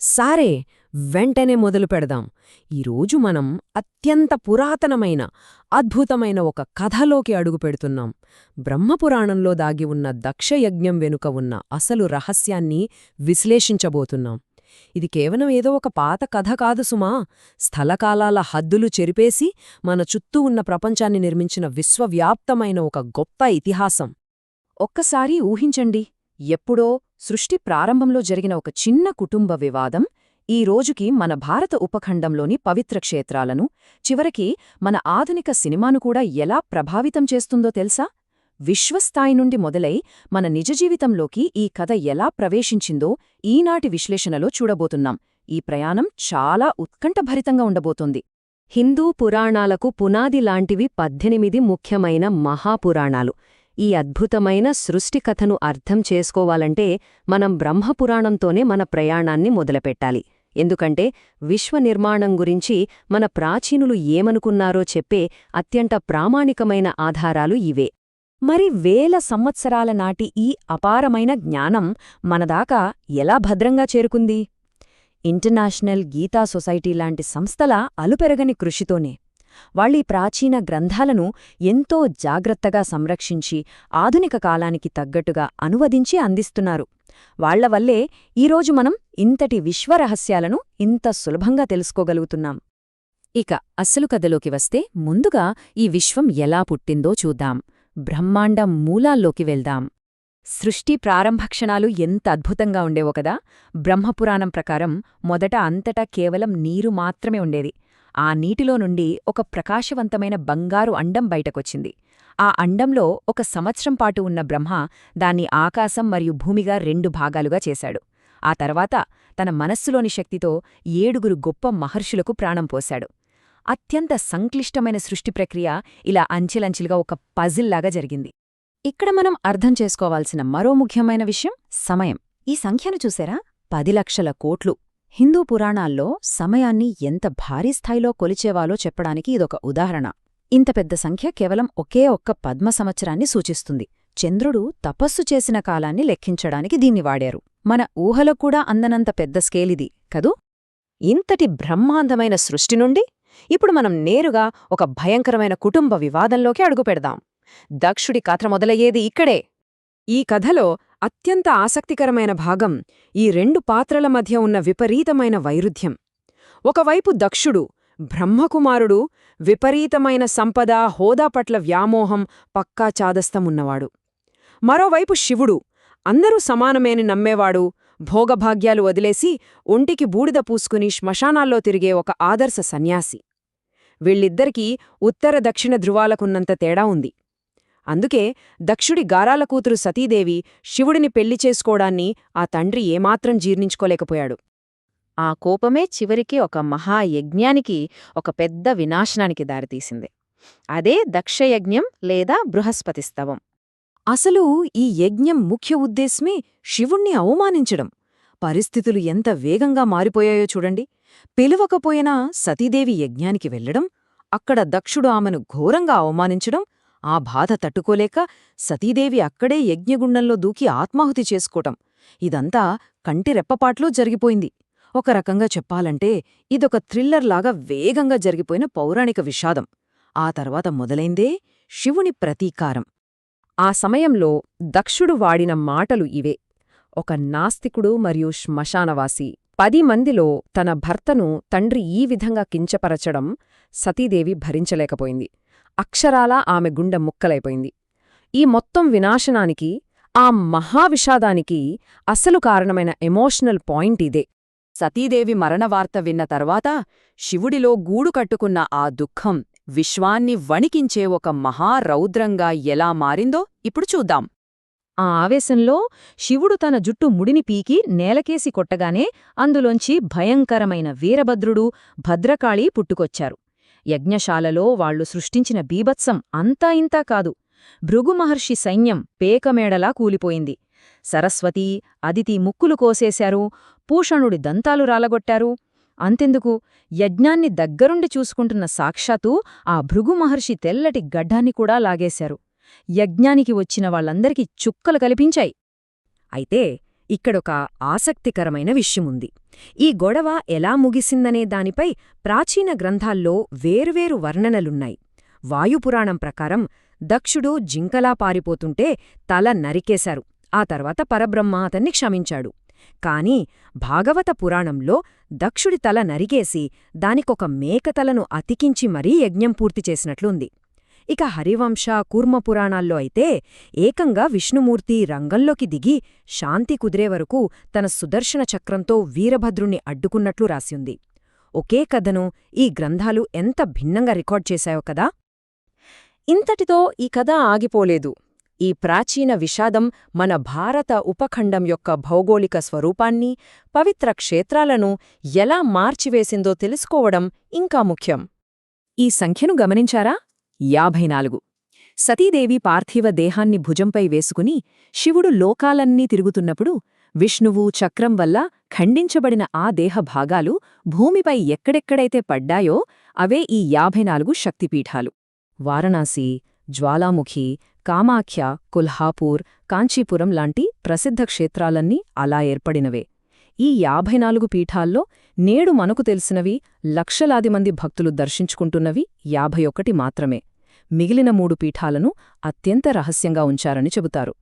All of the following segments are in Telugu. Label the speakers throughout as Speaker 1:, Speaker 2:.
Speaker 1: సారే వెంటనే మొదలు పెడదాం. ఈరోజు మనం అత్యంత పురాతనమైన అద్భుతమైన ఒక కథలోకి అడుగుపెడుతున్నాం. బ్రహ్మపురాణంలో దాగి ఉన్న దక్షయజ్ఞం వెనుక ఉన్న అసలు రహస్యాన్ని విశ్లేషించబోతున్నాం. ఇది కేవలం ఏదో ఒక పాత కథ కాదు సుమా, స్థలకాలాల హద్దులు చెరిపేసి మన చుట్టూ ఉన్న ప్రపంచాన్ని నిర్మించిన విశ్వవ్యాప్తమైన ఒక గొప్ప ఇతిహాసం.
Speaker 2: ఒక్కసారి ఊహించండి, ఎప్పుడో సృష్టి ప్రారంభంలో జరిగిన ఒక చిన్న కుటుంబ వివాదం ఈ రోజుకి మన భారత ఉపఖండంలోని పవిత్ర క్షేత్రాలను, చివరికి మన ఆధునిక సినిమాను కూడా ఎలా ప్రభావితం చేస్తుందో తెలుసా? విశ్వస్థాయి నుండి మొదలై మన నిజజీవితంలోకి ఈ కథ ఎలా ప్రవేశించిందో ఈనాటి విశ్లేషణలో చూడబోతున్నాం. ఈ ప్రయాణం చాలా ఉత్కంఠభరితంగా ఉండబోతోంది. హిందూ పురాణాలకు పునాది లాంటివి 18 ముఖ్యమైన మహాపురాణాలు. ఈ అద్భుతమైన సృష్టికథను అర్థం చేసుకోవాలంటే మనం బ్రహ్మపురాణంతోనే మన ప్రయాణాన్ని మొదలుపెట్టాలి. ఎందుకంటే విశ్వనిర్మాణం గురించి మన ప్రాచీనులు ఏమనుకున్నారో చెప్పే అత్యంత ప్రామాణికమైన ఆధారాలు ఇవే. మరి వేల సంవత్సరాల నాటి ఈ అపారమైన జ్ఞానం మనదాకా ఎలా భద్రంగా చేరుకుంది? ఇంటర్నేషనల్ గీతా సొసైటీ లాంటి సంస్థల అలుపెరగని కృషితోనే. వాళ్ళీ ప్రాచీన గ్రంథాలను ఎంతో జాగ్రత్తగా సంరక్షించి ఆధునిక కాలానికి తగ్గట్టుగా అనువదించి అందిస్తున్నారు. వాళ్లవల్లే ఈరోజు మనం ఇంతటి విశ్వరహస్యాలను ఇంత సులభంగా తెలుసుకోగలుగుతున్నాం. ఇక అస్సలు కథలోకి వస్తే ముందుగా ఈ విశ్వం ఎలా పుట్టిందో చూద్దాం. బ్రహ్మాండం మూలాల్లోకి వెళ్దాం. సృష్టి ప్రారంభక్షణాలు ఎంత అద్భుతంగా ఉండేవో కదా! బ్రహ్మపురాణం ప్రకారం మొదట అంతటా కేవలం నీరు మాత్రమే ఉండేది. ఆ నీటిలో నుండి ఒక ప్రకాశవంతమైన బంగారు అండం బయటకొచ్చింది. ఆ అండంలో ఒక సంవత్సరం పాటు ఉన్న బ్రహ్మ దాన్ని ఆకాశం మరియు భూమిగా 2 భాగాలుగా చేశాడు. ఆ తర్వాత తన మనస్సులోని శక్తితో 7 గొప్ప మహర్షులకు ప్రాణం పోశాడు. అత్యంత సంక్లిష్టమైన సృష్టి ప్రక్రియ ఇలా అంచెలంచెలుగా ఒక పజిల్లాగా జరిగింది. ఇక్కడ మనం అర్థం చేసుకోవాల్సిన మరో ముఖ్యమైన విషయం సమయం. ఈ సంఖ్యను చూసారా? 10 లక్షల కోట్లు. హిందూ పురాణాల్లో సమయాన్ని ఎంత భారీ స్థాయిలో కొలిచేవాలో చెప్పడానికి ఇదొక ఉదాహరణ. ఇంత పెద్ద సంఖ్య కేవలం ఒకే ఒక్క పద్మ సంవత్సరాన్ని సూచిస్తుంది. చంద్రుడు తపస్సు చేసిన కాలాన్ని లెక్కించడానికి దీన్ని వాడారు. మన ఊహలో కూడా అందనంత పెద్ద స్కేలిది కదూ? ఇంతటి బ్రహ్మాండమైన సృష్టి నుండి ఇప్పుడు మనం నేరుగా ఒక భయంకరమైన కుటుంబ వివాదంలోకి అడుగుపెడదాం. దక్షుడి కథ మొదలయ్యేది ఇక్కడే. ఈ కథలో అత్యంత ఆసక్తికరమైన భాగం ఈ 2 పాత్రల మధ్య ఉన్న విపరీతమైన వైరుధ్యం. ఒకవైపు దక్షుడు, బ్రహ్మకుమారుడు, విపరీతమైన సంపద, హోదా పట్ల వ్యామోహం, పక్కా చాదస్తమున్నవాడు. మరోవైపు శివుడు, అందరూ సమానమేని నమ్మేవాడు, భోగభాగ్యాలు వదిలేసి ఒంటికి బూడిద పూసుకుని శ్మశానాల్లో తిరిగే ఒక ఆదర్శ సన్యాసి. వీళ్ళిద్దరికీ ఉత్తర దక్షిణ ధృవాలకున్నంత తేడా ఉంది. అందుకే దక్షుడి గారాల కూతురు సతీదేవి శివుడిని పెళ్లి చేసుకోడాన్ని ఆ తండ్రి ఏమాత్రం జీర్ణించుకోలేకపోయాడు. ఆ కోపమే చివరికి ఒక మహాయజ్ఞానికి, ఒక పెద్ద వినాశనానికి దారితీసింది. అదే దక్షయజ్ఞం లేదా బృహస్పతిస్తవం. అసలు ఈ యజ్ఞం ముఖ్య ఉద్దేశమే శివుణ్ణి అవమానించడం. పరిస్థితులు ఎంత వేగంగా మారిపోయాయో చూడండి. పిలువకపోయినా సతీదేవి యజ్ఞానికి వెళ్లడం, అక్కడ దక్షుడు ఆమెను ఘోరంగా అవమానించడం, ఆ బాధ తట్టుకోలేక సతీదేవి అక్కడే యజ్ఞగుండంలో దూకి ఆత్మాహుతి చేసుకోవటం, ఇదంతా కంటి రెప్పపాట్లో జరిగిపోయింది. ఒక రకంగా చెప్పాలంటే ఇదొక థ్రిల్లర్లాగా వేగంగా జరిగిపోయిన పౌరాణిక విషాదం. ఆ తర్వాత మొదలైందే శివుని ప్రతీకారం. ఆ సమయంలో దక్షుడు వాడిన మాటలు ఇవే. ఒక నాస్తికుడు మరియు శ్మశానవాసి 10 మందిలో తన భర్తను తండ్రి ఈ విధంగా కించపరచడం సతీదేవి భరించలేకపోయింది. అక్షరాలా ఆమె గుండె ముక్కలైపోయింది. ఈ మొత్తం వినాశనానికి, ఆ మహావిషాదానికి అసలు కారణమైన ఎమోషనల్ పాయింట్ ఇదే. సతీదేవి మరణవార్త విన్న తర్వాత శివుడిలో గూడు కట్టుకున్న ఆ దుఃఖం విశ్వాన్ని వణికించే ఒక మహారౌద్రంగా ఎలా మారిందో ఇప్పుడు చూద్దాం. ఆ ఆవేశంలో శివుడు తన జుట్టు ముడిని పీకి నేలకేసి కొట్టగానే అందులోంచి భయంకరమైన వీరభద్రుడు, భద్రకాళి పుట్టుకొచ్చారు. యజ్ఞశాలలో వాళ్లు సృష్టించిన బీభత్సం అంతా ఇంతా కాదు. భృగు మహర్షి సైన్యం పేకమేడలా కూలిపోయింది. సరస్వతి, అదితి ముక్కులు కోసేశారు, పూషణుడి దంతాలు రాలగొట్టారు. అంతెందుకు, యజ్ఞాన్ని దగ్గరుండి చూసుకుంటున్న సాక్షాత్తు ఆ భృగు మహర్షి తెల్లటి గడ్డాన్ని కూడా లాగేశారు. యజ్ఞానికి వచ్చిన వాళ్లందరికీ చుక్కలు కల్పించాయి. అయితే
Speaker 1: ఇక్కడొక ఆసక్తికరమైన విషయముంది. ఈ గొడవ ఎలా ముగిసిందనే దానిపై ప్రాచీన గ్రంథాల్లో వేర్వేరు వర్ణనలున్నాయి. వాయుపురాణం ప్రకారం దక్షుడు జింకలా పారిపోతుంటే తల నరికేశారు. ఆ తర్వాత పరబ్రహ్మ అతన్ని క్షమించాడు. కాని భాగవత పురాణంలో దక్షుడి తల నరికేసి దానికొక మేకతలను అతికించి మరీ యజ్ఞం పూర్తి చేసినట్లుంది. ఇక హరివంశ కూర్మ పురాణాల్లో అయితే ఏకంగా విష్ణుమూర్తి రంగంలోకి దిగి శాంతి కుదిరే వరకు తన సుదర్శన చక్రంతో వీరభద్రుణ్ణి అడ్డుకున్నట్లు రాసింది. ఒకే కథను ఈ గ్రంథాలు ఎంత భిన్నంగా రికార్డ్ చేశాయో కదా. ఇంతటితో ఈ కథ ఆగిపోలేదు. ఈ ప్రాచీన విషాదం మన భారత ఉపఖండం యొక్క భౌగోళిక స్వరూపాన్ని, పవిత్ర క్షేత్రాలను ఎలా మార్చివేసిందో తెలుసుకోవడం ఇంకా ముఖ్యం. ఈ సంఖ్యను గమనించారా? 54. సతీదేవి పార్థివ దేహాన్ని భుజంపై వేసుకుని శివుడు లోకాలన్నీ తిరుగుతున్నప్పుడు విష్ణువు చక్రం వల్ల ఖండించబడిన ఆ దేహభాగాలు భూమిపై ఎక్కడెక్కడైతే పడ్డాయో అవే ఈ 54 శక్తిపీఠాలు. వారణాసి, జ్వాలాముఖి, కామాఖ్య, కొల్హాపూర్, కాంచీపురం లాంటి ప్రసిద్ధ క్షేత్రాలన్నీ అలా ఏర్పడినవే. ఈ 54 పీఠాల్లో నేడు మనకు తెలిసినవి, లక్షలాది మంది భక్తులు దర్శించుకుంటున్నవి 51 మాత్రమే. మిగిలిన 3 పీఠాలను అత్యంత రహస్యంగా ఉంచారని చెబుతారు.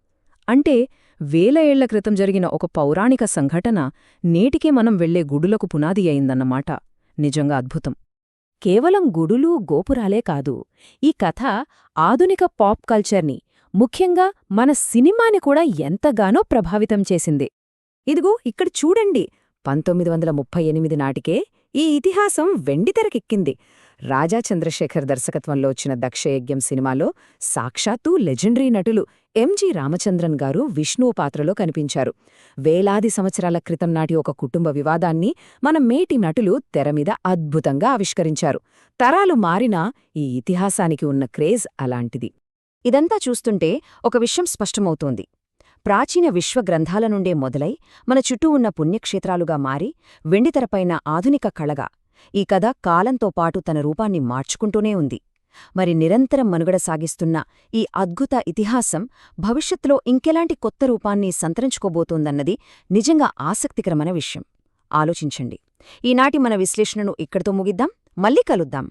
Speaker 1: అంటే వేల ఏళ్ల క్రితం జరిగిన ఒక పౌరాణిక సంఘటన నేటికే మనం వెళ్లే గుడులకు పునాది అయిందన్నమాట. నిజంగా అద్భుతం. కేవలం గుడులు, గోపురాలే కాదు, ఈ కథ ఆధునిక పాప్ కల్చర్ని, ముఖ్యంగా మన సినిమాని కూడా ఎంతగానో ప్రభావితం చేసింది. ఇదిగో ఇక్కడ చూడండి, 1938 నాటికే ఈ ఇతిహాసం వెండితెరకెక్కింది. రాజా చంద్రశేఖర్ దర్శకత్వంలో వచ్చిన దక్షయజ్ఞం సినిమాలో సాక్షాత్తూ లెజెండరీ నటులు ఎంజి రామచంద్రన్ గారు విష్ణువు పాత్రలో కనిపించారు. వేలాది సంవత్సరాల క్రితం నాటి ఒక కుటుంబ వివాదాన్ని మన మేటి నటులు తెరమీద అద్భుతంగా ఆవిష్కరించారు. తరాలు మారినా ఈ ఇతిహాసానికి ఉన్న క్రేజ్ అలాంటిది. ఇదంతా చూస్తుంటే ఒక విషయం స్పష్టమవుతోంది. ప్రాచీన విశ్వగ్రంథాల నుండే మొదలై మన చుట్టూ ఉన్న పుణ్యక్షేత్రాలుగా మారి వెండితెరపైన ఆధునిక కళగా ఈ కథ కాలంతో పాటు తన రూపాన్ని మార్చుకుంటూనే ఉంది. మరి నిరంతరం మనుగడ సాగిస్తున్న ఈ అద్భుత ఇతిహాసం భవిష్యత్తులో ఇంకెలాంటి కొత్త రూపాన్ని సంతరించుకోబోతోందన్నది నిజంగా ఆసక్తికరమైన విషయం. ఆలోచించండి. ఈనాటి మన విశ్లేషణను ఇక్కడితో ముగిద్దాం. మళ్ళీ కలుద్దాం.